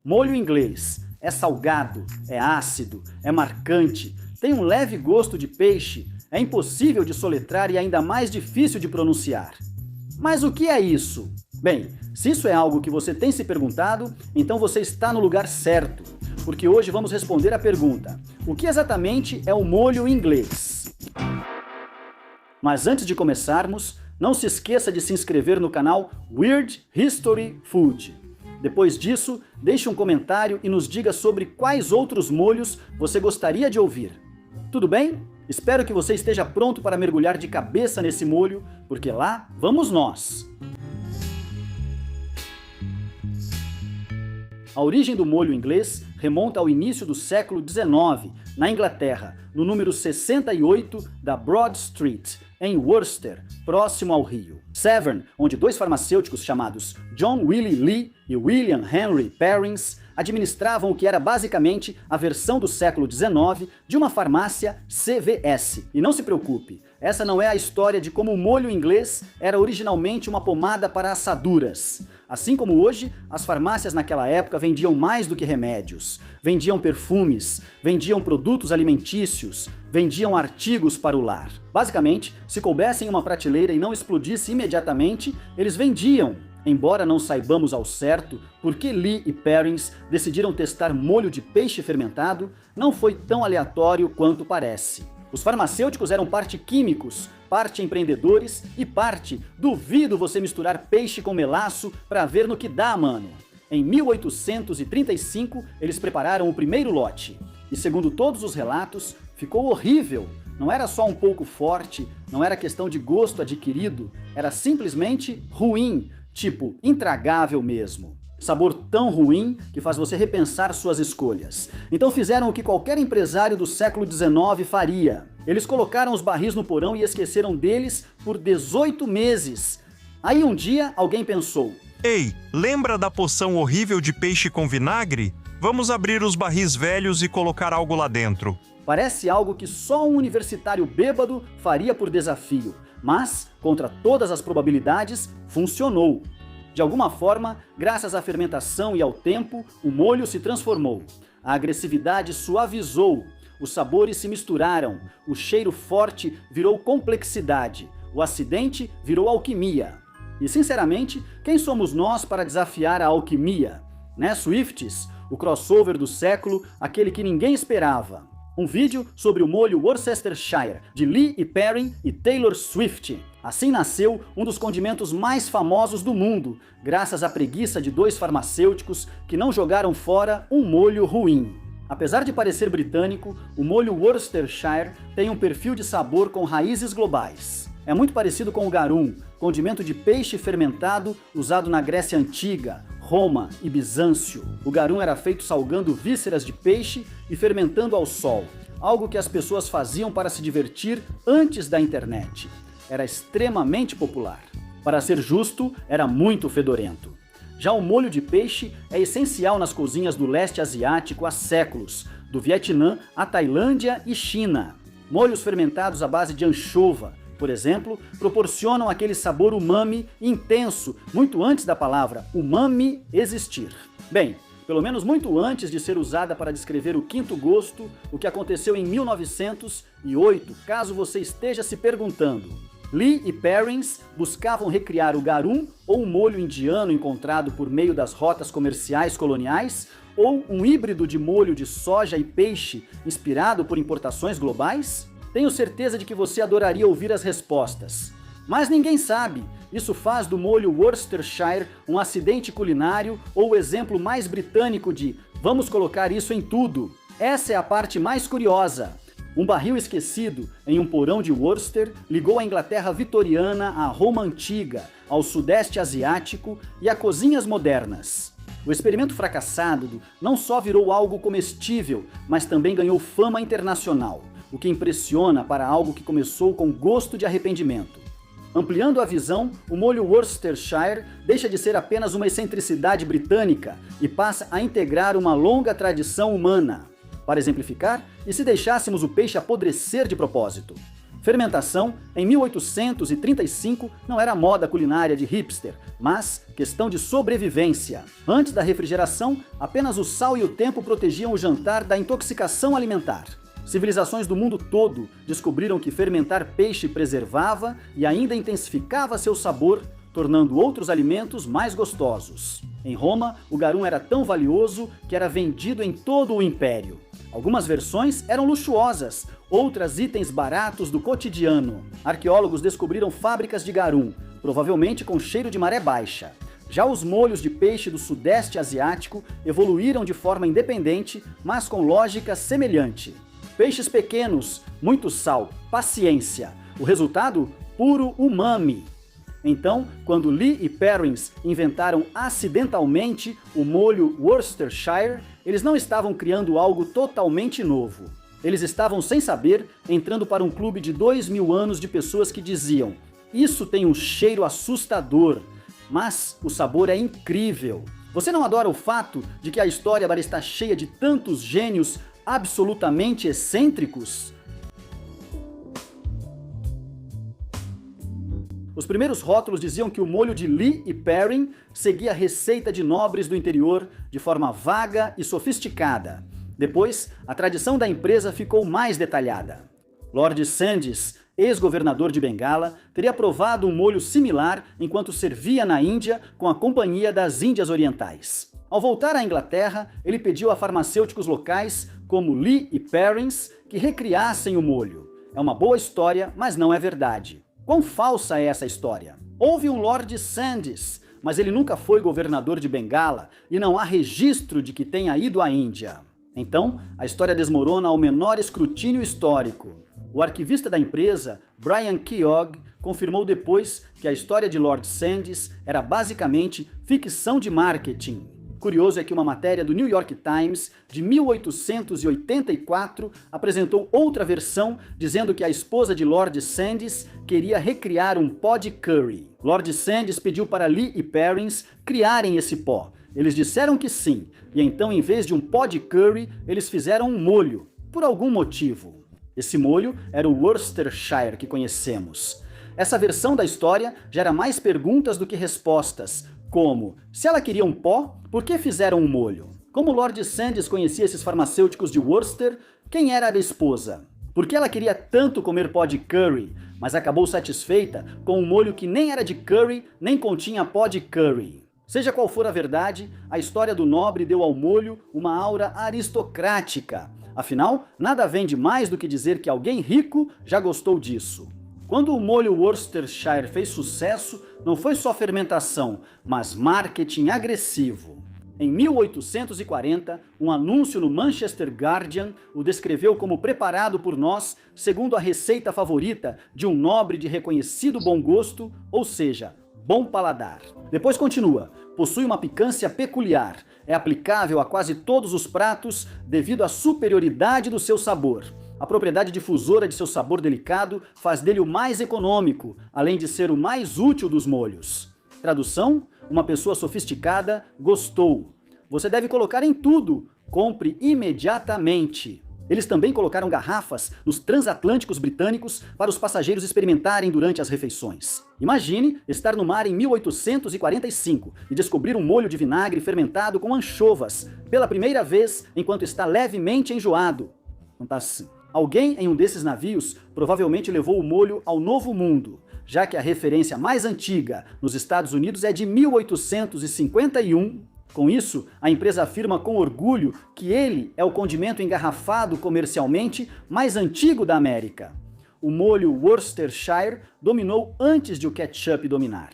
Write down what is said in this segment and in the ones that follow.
Molho inglês é salgado, é ácido, é marcante, tem um leve gosto de peixe, é impossível de soletrar e ainda mais difícil de pronunciar. Mas o que é isso? Bem, se isso é algo que você tem se perguntado, então você está no lugar certo, porque hoje vamos responder a pergunta: o que exatamente é o molho inglês? Mas antes de começarmos, não se esqueça de se inscrever no canal Weird History Food. Depois disso, deixe um comentário e nos diga sobre quais outros molhos você gostaria de ouvir. Tudo bem? Espero que você esteja pronto para mergulhar de cabeça nesse molho, porque lá vamos nós! A origem do molho inglês remonta ao início do século XIX, na Inglaterra, no número 68 da Broad Street, em Worcester, próximo ao Rio. Severn, onde dois farmacêuticos chamados John Willie Lee e William Henry Perrins administravam o que era basicamente a versão do século XIX de uma farmácia CVS. E não se preocupe, essa não é a história de como o molho inglês era originalmente uma pomada para assaduras. Assim como hoje, as farmácias naquela época vendiam mais do que remédios. Vendiam perfumes, vendiam produtos alimentícios, vendiam artigos para o lar. Basicamente, se coubessem em uma prateleira e não explodisse imediatamente, eles vendiam. Embora não saibamos ao certo por que Lee e Perrins decidiram testar molho de peixe fermentado, não foi tão aleatório quanto parece. Os farmacêuticos eram parte químicos, parte empreendedores e parte duvido você misturar peixe com melaço pra ver no que dá, mano. Em 1835, eles prepararam o primeiro lote. E segundo todos os relatos, ficou horrível. Não era só um pouco forte, não era questão de gosto adquirido, era simplesmente ruim, tipo intragável mesmo. Sabor tão ruim que faz você repensar suas escolhas. Então fizeram o que qualquer empresário do século XIX faria. Eles colocaram os barris no porão e esqueceram deles por 18 meses. Aí um dia alguém pensou: ei, lembra da poção horrível de peixe com vinagre? Vamos abrir os barris velhos e colocar algo lá dentro. Parece algo que só um universitário bêbado faria por desafio, mas, contra todas as probabilidades, funcionou. De alguma forma, graças à fermentação e ao tempo, o molho se transformou. A agressividade suavizou, os sabores se misturaram, o cheiro forte virou complexidade, o acidente virou alquimia. E sinceramente, quem somos nós para desafiar a alquimia? Né, Swifties? O crossover do século, aquele que ninguém esperava. Um vídeo sobre o molho Worcestershire, de Lee e Perrin e Taylor Swift. Assim nasceu um dos condimentos mais famosos do mundo, graças à preguiça de dois farmacêuticos que não jogaram fora um molho ruim. Apesar de parecer britânico, o molho Worcestershire tem um perfil de sabor com raízes globais. É muito parecido com o garum, condimento de peixe fermentado usado na Grécia Antiga, Roma e Bizâncio. O garum era feito salgando vísceras de peixe e fermentando ao sol, algo que as pessoas faziam para se divertir antes da internet. Era extremamente popular. Para ser justo, era muito fedorento. Já o molho de peixe é essencial nas cozinhas do leste asiático há séculos, do Vietnã à Tailândia e China. Molhos fermentados à base de anchova, por exemplo, proporcionam aquele sabor umami intenso, muito antes da palavra umami existir. Bem, pelo menos muito antes de ser usada para descrever o quinto gosto, o que aconteceu em 1908, caso você esteja se perguntando. Lee e Perrins buscavam recriar o garum ou o molho indiano encontrado por meio das rotas comerciais coloniais, ou um híbrido de molho de soja e peixe inspirado por importações globais? Tenho certeza de que você adoraria ouvir as respostas. Mas ninguém sabe. Isso faz do molho Worcestershire um acidente culinário ou o exemplo mais britânico de vamos colocar isso em tudo. Essa é a parte mais curiosa. Um barril esquecido em um porão de Worcester ligou a Inglaterra vitoriana à Roma antiga, ao sudeste asiático e a cozinhas modernas. O experimento fracassado não só virou algo comestível, mas também ganhou fama internacional, o que impressiona para algo que começou com gosto de arrependimento. Ampliando a visão, o molho Worcestershire deixa de ser apenas uma excentricidade britânica e passa a integrar uma longa tradição humana. Para exemplificar, e se deixássemos o peixe apodrecer de propósito? Fermentação, em 1835, não era moda culinária de hipster, mas questão de sobrevivência. Antes da refrigeração, apenas o sal e o tempo protegiam o jantar da intoxicação alimentar. Civilizações do mundo todo descobriram que fermentar peixe preservava e ainda intensificava seu sabor, tornando outros alimentos mais gostosos. Em Roma, o garum era tão valioso que era vendido em todo o império. Algumas versões eram luxuosas, outras itens baratos do cotidiano. Arqueólogos descobriram fábricas de garum, provavelmente com cheiro de maré baixa. Já os molhos de peixe do sudeste asiático evoluíram de forma independente, mas com lógica semelhante. Peixes pequenos, muito sal, paciência. O resultado? Puro umami. Então, quando Lee e Perrins inventaram acidentalmente o molho Worcestershire, eles não estavam criando algo totalmente novo. Eles estavam, sem saber, entrando para um clube de 2000 anos de pessoas que diziam: isso tem um cheiro assustador, mas o sabor é incrível. Você não adora o fato de que a história está cheia de tantos gênios absolutamente excêntricos? Os primeiros rótulos diziam que o molho de Lee e Perrin seguia a receita de nobres do interior de forma vaga e sofisticada. Depois, a tradição da empresa ficou mais detalhada. Lord Sandys, ex-governador de Bengala, teria provado um molho similar enquanto servia na Índia com a Companhia das Índias Orientais. Ao voltar à Inglaterra, ele pediu a farmacêuticos locais, como Lee e Perrins, que recriassem o molho. É uma boa história, mas não é verdade. Quão falsa é essa história? Houve um Lord Sandys, mas ele nunca foi governador de Bengala e não há registro de que tenha ido à Índia. Então, a história desmorona ao menor escrutínio histórico. O arquivista da empresa, Brian Keogh, confirmou depois que a história de Lord Sandys era basicamente ficção de marketing. Curioso é que uma matéria do New York Times, de 1884, apresentou outra versão dizendo que a esposa de Lord Sandys queria recriar um pó de curry. Lord Sandys pediu para Lee e Perrins criarem esse pó. Eles disseram que sim, e então, em vez de um pó de curry, eles fizeram um molho, por algum motivo. Esse molho era o Worcestershire que conhecemos. Essa versão da história gera mais perguntas do que respostas, como: se ela queria um pó, por que fizeram um molho? Como Lord Sandys conhecia esses farmacêuticos de Worcester, quem era a esposa? Por que ela queria tanto comer pó de curry, mas acabou satisfeita com um molho que nem era de curry, nem continha pó de curry? Seja qual for a verdade, a história do nobre deu ao molho uma aura aristocrática. Afinal, nada vende mais do que dizer que alguém rico já gostou disso. Quando o molho Worcestershire fez sucesso, não foi só fermentação, mas marketing agressivo. Em 1840, um anúncio no Manchester Guardian o descreveu como preparado por nós segundo a receita favorita de um nobre de reconhecido bom gosto, ou seja, bom paladar. Depois continua: possui uma picância peculiar, é aplicável a quase todos os pratos devido à superioridade do seu sabor. A propriedade difusora de seu sabor delicado faz dele o mais econômico, além de ser o mais útil dos molhos. Tradução: uma pessoa sofisticada gostou. Você deve colocar em tudo. Compre imediatamente. Eles também colocaram garrafas nos transatlânticos britânicos para os passageiros experimentarem durante as refeições. Imagine estar no mar em 1845 e descobrir um molho de vinagre fermentado com anchovas pela primeira vez enquanto está levemente enjoado. Não tá assim. Alguém em um desses navios provavelmente levou o molho ao Novo Mundo, já que a referência mais antiga nos Estados Unidos é de 1851. Com isso, a empresa afirma com orgulho que ele é o condimento engarrafado comercialmente mais antigo da América. O molho Worcestershire dominou antes de o ketchup dominar.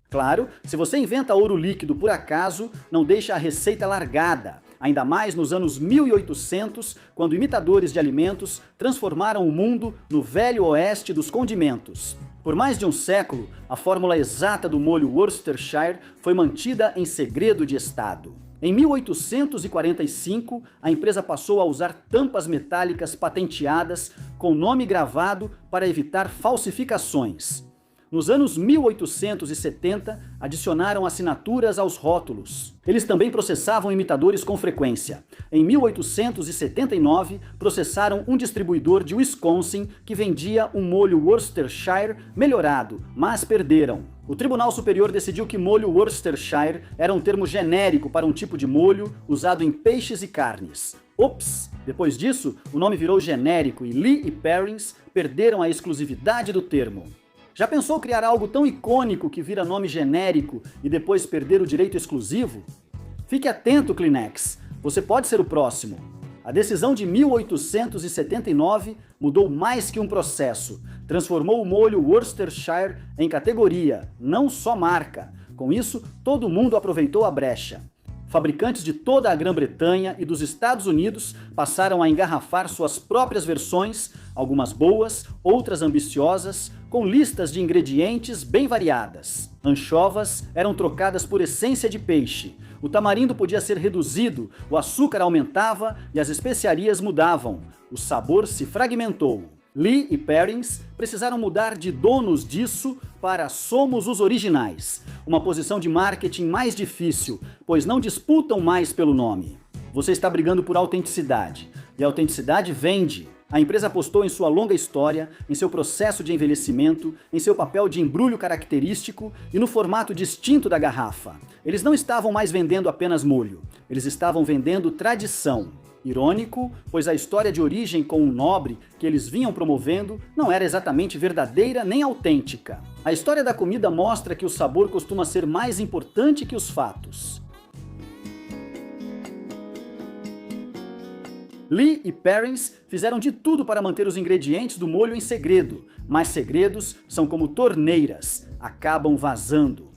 Claro, se você inventa ouro líquido por acaso, não deixa a receita largada. Ainda mais nos anos 1800, quando imitadores de alimentos transformaram o mundo no velho oeste dos condimentos. Por mais de um século, a fórmula exata do molho Worcestershire foi mantida em segredo de Estado. Em 1845, a empresa passou a usar tampas metálicas patenteadas com nome gravado para evitar falsificações. Nos anos 1870, adicionaram assinaturas aos rótulos. Eles também processavam imitadores com frequência. Em 1879, processaram um distribuidor de Wisconsin que vendia um molho Worcestershire melhorado, mas perderam. O Tribunal Superior decidiu que molho Worcestershire era um termo genérico para um tipo de molho usado em peixes e carnes. Ops! Depois disso, o nome virou genérico e Lee e Perrins perderam a exclusividade do termo. Já pensou criar algo tão icônico que vira nome genérico e depois perder o direito exclusivo? Fique atento, Kleenex, você pode ser o próximo. A decisão de 1879 mudou mais que um processo. Transformou o molho Worcestershire em categoria, não só marca. Com isso, todo mundo aproveitou a brecha. Fabricantes de toda a Grã-Bretanha e dos Estados Unidos passaram a engarrafar suas próprias versões, algumas boas, outras ambiciosas, com listas de ingredientes bem variadas. Anchovas eram trocadas por essência de peixe, o tamarindo podia ser reduzido, o açúcar aumentava e as especiarias mudavam. O sabor se fragmentou. Lee e Perrins precisaram mudar de donos disso para somos os originais, uma posição de marketing mais difícil, pois não disputam mais pelo nome. Você está brigando por autenticidade, e a autenticidade vende. A empresa apostou em sua longa história, em seu processo de envelhecimento, em seu papel de embrulho característico e no formato distinto da garrafa. Eles não estavam mais vendendo apenas molho, eles estavam vendendo tradição. Irônico, pois a história de origem com um nobre que eles vinham promovendo não era exatamente verdadeira nem autêntica. A história da comida mostra que o sabor costuma ser mais importante que os fatos. Lee e Perrins fizeram de tudo para manter os ingredientes do molho em segredo, mas segredos são como torneiras, acabam vazando.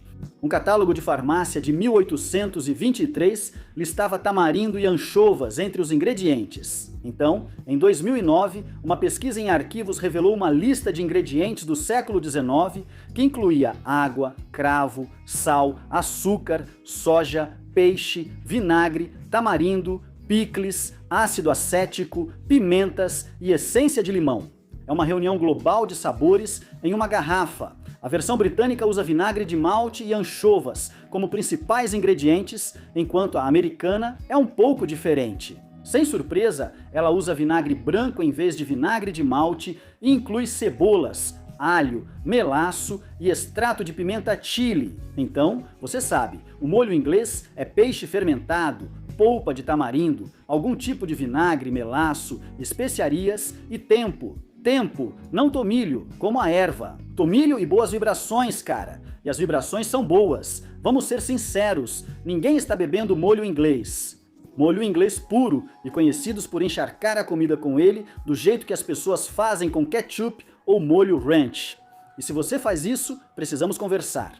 Um catálogo de farmácia de 1823 listava tamarindo e anchovas entre os ingredientes. Então, em 2009, uma pesquisa em arquivos revelou uma lista de ingredientes do século XIX que incluía água, cravo, sal, açúcar, soja, peixe, vinagre, tamarindo, picles, ácido acético, pimentas e essência de limão. É uma reunião global de sabores em uma garrafa. A versão britânica usa vinagre de malte e anchovas como principais ingredientes, enquanto a americana é um pouco diferente. Sem surpresa, ela usa vinagre branco em vez de vinagre de malte e inclui cebolas, alho, melaço e extrato de pimenta chili. Então, você sabe, o molho inglês é peixe fermentado, polpa de tamarindo, algum tipo de vinagre, melaço, especiarias e tempo. Tempo, não tomilho, como a erva. Tomilho e boas vibrações, cara. E as vibrações são boas. Vamos ser sinceros, ninguém está bebendo molho inglês. Molho inglês puro e conhecidos por encharcar a comida com ele do jeito que as pessoas fazem com ketchup ou molho ranch. E se você faz isso, precisamos conversar.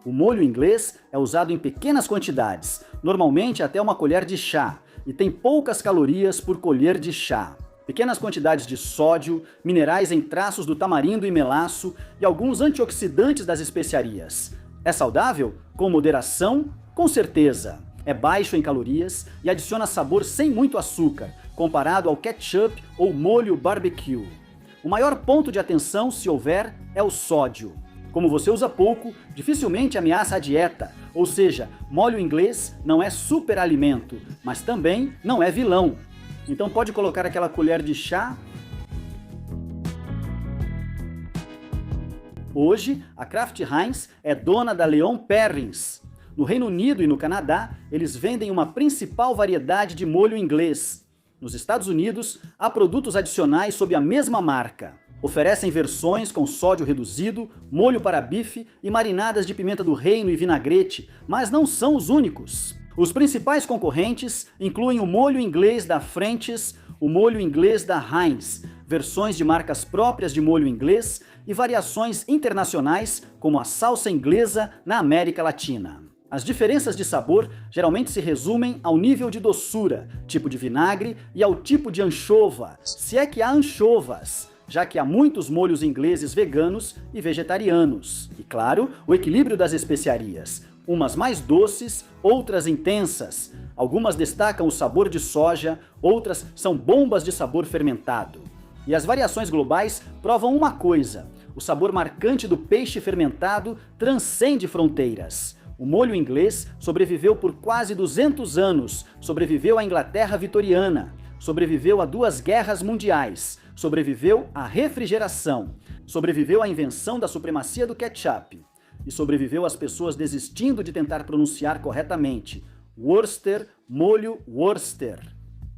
O molho inglês é usado em pequenas quantidades, normalmente até uma colher de chá, e tem poucas calorias por colher de chá. Pequenas quantidades de sódio, minerais em traços do tamarindo e melaço e alguns antioxidantes das especiarias. É saudável? Com moderação? Com certeza. É baixo em calorias e adiciona sabor sem muito açúcar, comparado ao ketchup ou molho barbecue. O maior ponto de atenção, se houver, é o sódio. Como você usa pouco, dificilmente ameaça a dieta, ou seja, molho inglês não é superalimento, mas também não é vilão. Então pode colocar aquela colher de chá. Hoje, a Kraft Heinz é dona da Leon Perrins. No Reino Unido e no Canadá, eles vendem uma principal variedade de molho inglês. Nos Estados Unidos, há produtos adicionais sob a mesma marca. Oferecem versões com sódio reduzido, molho para bife e marinadas de pimenta do reino e vinagrete, mas não são os únicos. Os principais concorrentes incluem o molho inglês da French's, o molho inglês da Heinz, versões de marcas próprias de molho inglês e variações internacionais como a salsa inglesa na América Latina. As diferenças de sabor geralmente se resumem ao nível de doçura, tipo de vinagre e ao tipo de anchova, se é que há anchovas, já que há muitos molhos ingleses veganos e vegetarianos. E claro, o equilíbrio das especiarias, umas mais doces, outras intensas. Algumas destacam o sabor de soja, outras são bombas de sabor fermentado. E as variações globais provam uma coisa: O sabor marcante do peixe fermentado transcende fronteiras. O molho inglês sobreviveu por quase 200 anos, sobreviveu à Inglaterra vitoriana, sobreviveu a 2 guerras mundiais, sobreviveu à refrigeração, sobreviveu à invenção da supremacia do ketchup e sobreviveu às pessoas desistindo de tentar pronunciar corretamente. Worcester, molho Worcester.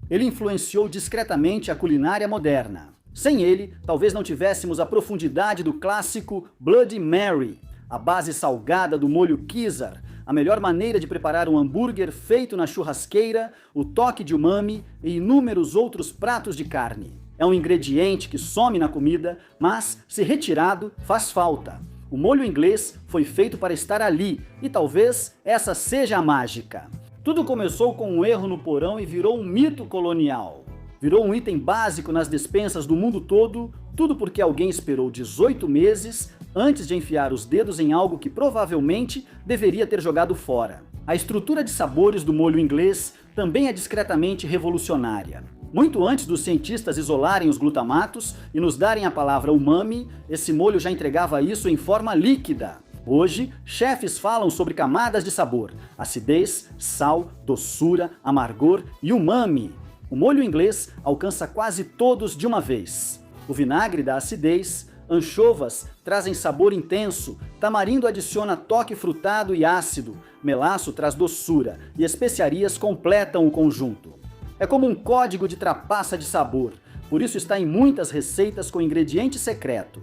Ele influenciou discretamente a culinária moderna. Sem ele, talvez não tivéssemos a profundidade do clássico Bloody Mary, a base salgada do molho Caesar, a melhor maneira de preparar um hambúrguer feito na churrasqueira, o toque de umami e inúmeros outros pratos de carne. É um ingrediente que some na comida, mas, se retirado, faz falta. O molho inglês foi feito para estar ali, e talvez essa seja a mágica. Tudo começou com um erro no porão e virou um mito colonial. Virou um item básico nas despensas do mundo todo, tudo porque alguém esperou 18 meses antes de enfiar os dedos em algo que provavelmente deveria ter jogado fora. A estrutura de sabores do molho inglês também é discretamente revolucionária. Muito antes dos cientistas isolarem os glutamatos e nos darem a palavra umami, esse molho já entregava isso em forma líquida. Hoje, chefes falam sobre camadas de sabor: acidez, sal, doçura, amargor e umami. O molho inglês alcança quase todos de uma vez. O vinagre dá acidez, anchovas trazem sabor intenso, tamarindo adiciona toque frutado e ácido, melaço traz doçura e especiarias completam o conjunto. É como um código de trapaça de sabor, por isso está em muitas receitas com ingrediente secreto.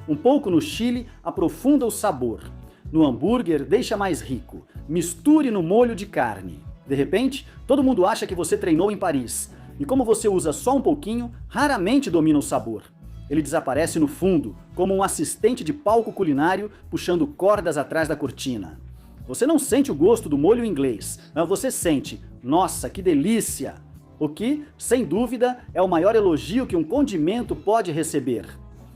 Um pouco no chili aprofunda o sabor. No hambúrguer deixa mais rico. Misture no molho de carne. De repente, todo mundo acha que você treinou em Paris. E como você usa só um pouquinho, raramente domina o sabor. Ele desaparece no fundo, como um assistente de palco culinário puxando cordas atrás da cortina. Você não sente o gosto do molho inglês, mas você sente: nossa, que delícia! O que, sem dúvida, é o maior elogio que um condimento pode receber.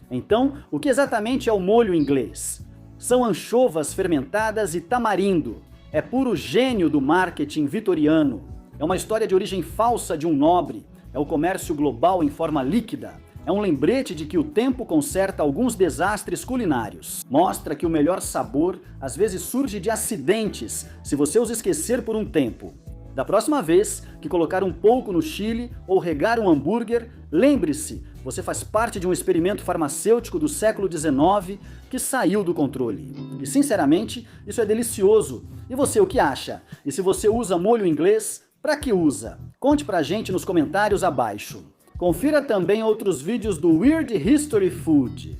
Então, o que exatamente é o molho inglês? São anchovas fermentadas e tamarindo. É puro gênio do marketing vitoriano. É uma história de origem falsa de um nobre. É o comércio global em forma líquida. É um lembrete de que o tempo conserta alguns desastres culinários. Mostra que o melhor sabor às vezes surge de acidentes, se você os esquecer por um tempo. Da próxima vez que colocar um pouco no chili ou regar um hambúrguer, lembre-se, você faz parte de um experimento farmacêutico do século XIX que saiu do controle. E sinceramente, isso é delicioso. E você, o que acha? E se você usa molho inglês, pra que usa? Conte pra gente nos comentários abaixo. Confira também outros vídeos do Weird History Food.